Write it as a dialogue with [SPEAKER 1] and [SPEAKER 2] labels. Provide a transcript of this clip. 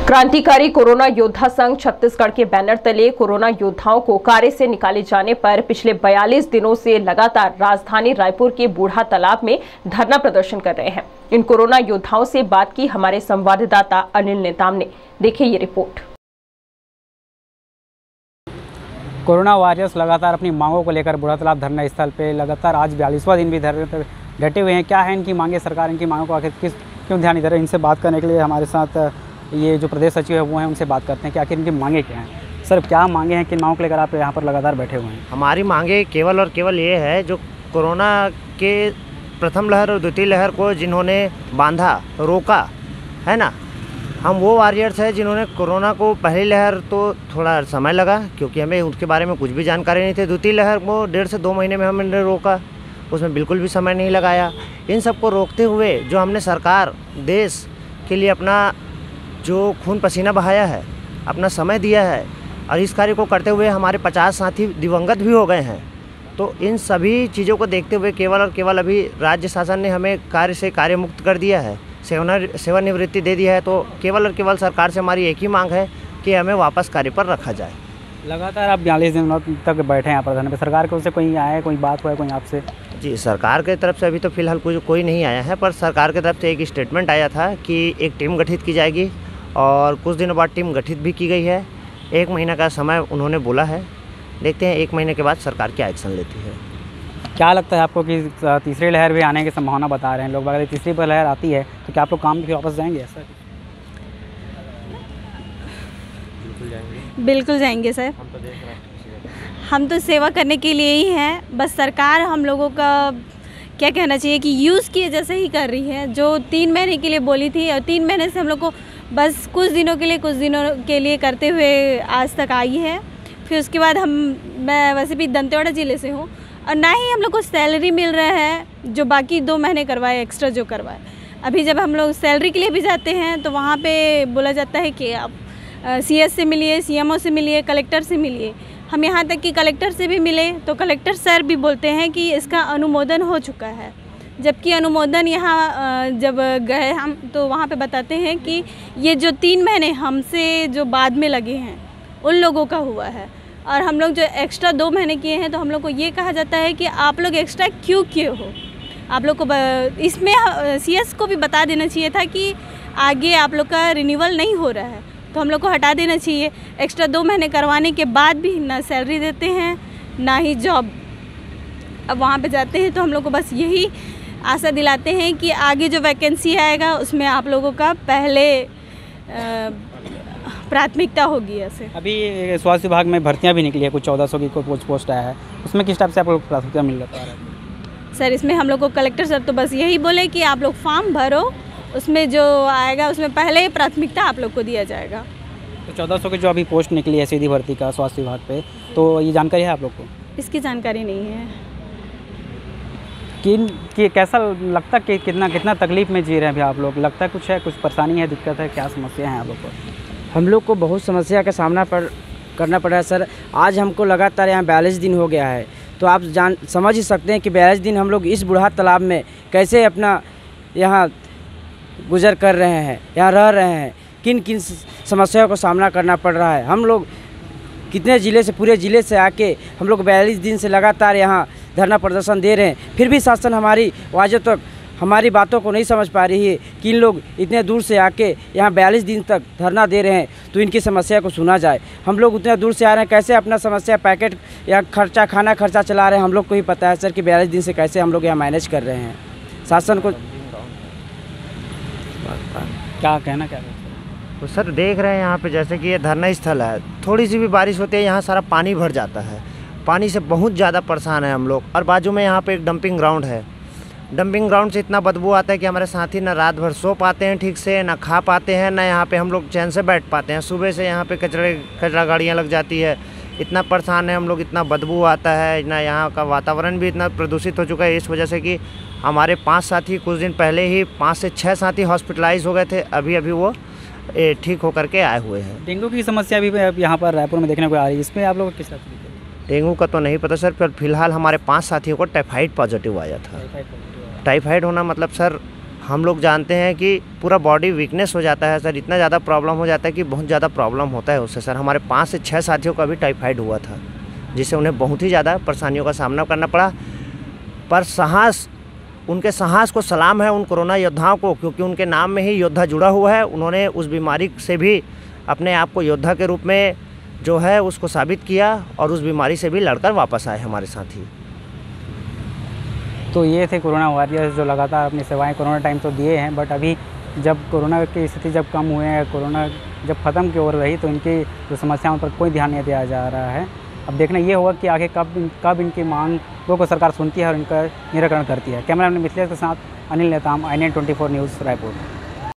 [SPEAKER 1] क्रांतिकारी कोरोना योद्धा संघ छत्तीसगढ़ के बैनर तले कोरोना योद्धाओं को कार्य से निकाले जाने पर पिछले 42 दिनों से लगातार राजधानी रायपुर के बूढ़ा तालाब में धरना प्रदर्शन कर रहे हैं। इन कोरोना योद्धाओं से बात की हमारे संवाददाता अनिल नेताम ने। देखिए ये रिपोर्ट।
[SPEAKER 2] कोरोना वॉरियर्स लगातार अपनी मांगों को लेकर बूढ़ा तालाब धरना स्थल पे लगातार आज 42वां दिन भी धरने पर डटे हुए हैं। क्या है इनकी मांगे, सरकार इनकी मांगों को आखिर क्यों ध्यान नहीं दे रही? इनसे बात करने के लिए हमारे साथ ये जो प्रदेश सचिव है वो हैं, उनसे बात करते हैं कि आखिर इनकी मांगे क्या हैं। सर, क्या मांगे हैं, किन मांगों को लेकर आप यहाँ पर लगातार बैठे हुए हैं?
[SPEAKER 3] हमारी मांगे केवल और केवल ये है, जो कोरोना के प्रथम लहर और द्वितीय लहर को जिन्होंने बांधा, रोका है ना, हम वो वॉरियर्स हैं जिन्होंने कोरोना को पहली लहर तो थोड़ा समय लगा क्योंकि हमें उसके बारे में कुछ भी जानकारी नहीं थी। द्वितीय लहर को 1.5 से 2 महीने में हमने रोका, उसमें बिल्कुल भी समय नहीं लगाया। इन सब को रोकते हुए जो हमने सरकार देश के लिए अपना जो खून पसीना बहाया है, अपना समय दिया है और इस कार्य को करते हुए हमारे 50 साथी दिवंगत भी हो गए हैं। तो इन सभी चीज़ों को देखते हुए केवल और केवल अभी राज्य शासन ने हमें कार्य से कार्य मुक्त कर दिया है, सेवानिवृत्ति दे दिया है। तो केवल और केवल सरकार से हमारी एक ही मांग है कि हमें वापस कार्य पर रखा जाए।
[SPEAKER 2] लगातार आप 42 दिन तक बैठे हैं यहाँ पर धरने पे, सरकार की ओर से कोई आया है, कोई बात हुआ है कोई आपसे?
[SPEAKER 3] जी, सरकार की तरफ से अभी तो फिलहाल कोई नहीं आया है, पर सरकार की तरफ से एक स्टेटमेंट आया था कि एक टीम गठित की जाएगी और कुछ दिनों बाद टीम गठित भी की गई है। 1 महीना का समय उन्होंने बोला है, देखते हैं 1 महीने के बाद सरकार क्या एक्शन लेती है।
[SPEAKER 2] क्या लगता है आपको कि तीसरी लहर भी आने की संभावना बता रहे हैं लोग? अगर तीसरी लहर आती है तो क्या आप लोग काम पे वापस जाएंगे? ऐसा
[SPEAKER 4] बिल्कुल जाएंगे सर। हम तो सेवा करने के लिए ही हैं। बस सरकार हम लोगों का क्या कहना चाहिए कि यूज़ किए जैसे ही कर रही है। जो 3 महीने के लिए बोली थी और 3 महीने से हम लोग को बस कुछ दिनों के लिए करते हुए आज तक आई है। फिर उसके बाद मैं वैसे भी दंतेवाड़ा ज़िले से हूँ और ना ही हम लोग को सैलरी मिल रहा है जो बाकी 2 महीने करवाए, एक्स्ट्रा जो करवाए। अभी जब हम लोग सैलरी के लिए भी जाते हैं तो वहाँ पे बोला जाता है कि आप CS से मिलिए, CMO से मिलिए, कलेक्टर से मिलिए। हम यहाँ तक कि कलेक्टर से भी मिले तो कलेक्टर सर भी बोलते हैं कि इसका अनुमोदन हो चुका है, जबकि अनुमोदन यहाँ जब गए हम तो वहाँ पे बताते हैं कि ये जो 3 महीने हमसे जो बाद में लगे हैं उन लोगों का हुआ है और हम लोग जो एक्स्ट्रा 2 महीने किए हैं तो हम लोग को ये कहा जाता है कि आप लोग एक्स्ट्रा क्यों किए हो। आप लोग को इसमें CS को भी बता देना चाहिए था कि आगे आप लोग का रिन्यूअल नहीं हो रहा है, तो हम लोग को हटा देना चाहिए। एक्स्ट्रा 2 महीने करवाने के बाद भी ना सैलरी देते हैं ना ही जॉब। अब वहाँ पे जाते हैं तो हम लोग को बस यही आशा दिलाते हैं कि आगे जो वैकेंसी आएगा उसमें आप लोगों का पहले प्राथमिकता होगी। ऐसे
[SPEAKER 2] अभी स्वास्थ्य विभाग में भर्तियां भी निकली है, कुछ 1400 की कोई पोस्ट आया है, उसमें किस टाइप से आप लोग को प्राथमिकता मिल रहा है?
[SPEAKER 4] सर, इसमें हम लोग को कलेक्टर सर तो बस यही बोले कि आप लोग फॉर्म भरो, उसमें जो आएगा उसमें पहले प्राथमिकता आप लोग को दिया जाएगा।
[SPEAKER 2] तो 1400 की जो अभी पोस्ट निकली है सीधी भर्ती का स्वास्थ्य विभाग पे, तो ये जानकारी है आप लोग को?
[SPEAKER 4] इसकी जानकारी नहीं है।
[SPEAKER 2] कि कैसा लगता कि कितना तकलीफ में जी रहे हैं अभी आप लोग? लगता है कुछ है, कुछ परेशानी है, दिक्कत है, क्या समस्या है आप लोग को?
[SPEAKER 5] हम लोग को बहुत समस्या का सामना करना पड़ रहा है सर। आज हमको लगातार यहाँ 42 दिन हो गया है, तो आप समझ ही सकते हैं कि 42 दिन हम लोग इस बूढ़ा तालाब में कैसे अपना यहाँ गुजर कर रहे हैं, यहाँ रह रहे हैं, किन किन समस्याओं का सामना करना पड़ रहा है। हम लोग कितने ज़िले से, पूरे ज़िले से आके हम लोग 42 दिन से लगातार यहाँ धरना प्रदर्शन दे रहे हैं, फिर भी शासन हमारी आवाज़ों तक, हमारी बातों को नहीं समझ पा रही है कि इन लोग इतने दूर से आके यहाँ 42 दिन तक धरना दे रहे हैं तो इनकी समस्या को सुना जाए। हम लोग उतने दूर से आ रहे हैं, कैसे अपना समस्या, पैकेट या खर्चा, खाना खर्चा चला रहे हैं, हम लोग को ही पता है सर कि 42 दिन से कैसे हम लोग यहाँ मैनेज कर रहे हैं। शासन को
[SPEAKER 2] क्या कहना क्या
[SPEAKER 3] तो सर देख रहे हैं यहाँ पे जैसे कि ये धरना स्थल है, थोड़ी सी भी बारिश होती है यहाँ सारा पानी भर जाता है। पानी से बहुत ज़्यादा परेशान है हम लोग। और बाजू में यहाँ पे एक डंपिंग ग्राउंड है। डंपिंग ग्राउंड से इतना बदबू आता है कि हमारे साथी ना रात भर सो पाते हैं ठीक से, ना खा पाते हैं, ना यहाँ पे हम लोग चैन से बैठ पाते हैं। सुबह से यहाँ पे कचरा गाड़ियाँ लग जाती है, इतना परेशान है हम लोग, इतना बदबू आता है ना। यहाँ का वातावरण भी इतना प्रदूषित हो चुका है इस वजह से कि हमारे 5 साथी कुछ दिन पहले ही 5 से 6 साथी हॉस्पिटलाइज हो गए थे, अभी वो ठीक होकर के आए हुए हैं।
[SPEAKER 2] डेंगू की समस्या भी यहाँ पर रायपुर में देखने को आ रही है, इसमें आप लोग किस तरह से?
[SPEAKER 3] डेंगू का तो नहीं पता सर, पर फिलहाल हमारे 5 साथियों को टाइफाइड पॉजिटिव आया था। टाइफाइड होना मतलब सर हम लोग जानते हैं कि पूरा बॉडी वीकनेस हो जाता है सर, इतना ज़्यादा प्रॉब्लम हो जाता है कि बहुत ज़्यादा प्रॉब्लम होता है उससे सर। हमारे 5 से 6 साथियों का भी टाइफाइड हुआ था, जिससे उन्हें बहुत ही ज़्यादा परेशानियों का सामना करना पड़ा। पर साहस, उनके साहस को सलाम है उन कोरोना योद्धाओं को, क्योंकि उनके नाम में ही योद्धा जुड़ा हुआ है। उन्होंने उस बीमारी से भी अपने आप को योद्धा के रूप में जो है उसको साबित किया और उस बीमारी से भी लड़कर वापस आए हमारे साथी।
[SPEAKER 2] तो ये थे कोरोना वॉरियर्स जो लगातार अपनी सेवाएं कोरोना टाइम तो दिए हैं, बट अभी जब कोरोना की स्थिति जब कम हुए हैं, कोरोना जब ख़त्म की ओर रही, तो इनकी जो समस्याओं पर कोई ध्यान नहीं दिया जा रहा है। अब देखना ये होगा कि आगे कब इनकी मांगों को सरकार सुनती है और इनका निराकरण करती है। कैमरामैन मिथिलेश के साथ अनिल नेताम, INN 24 न्यूज़, रायपुर।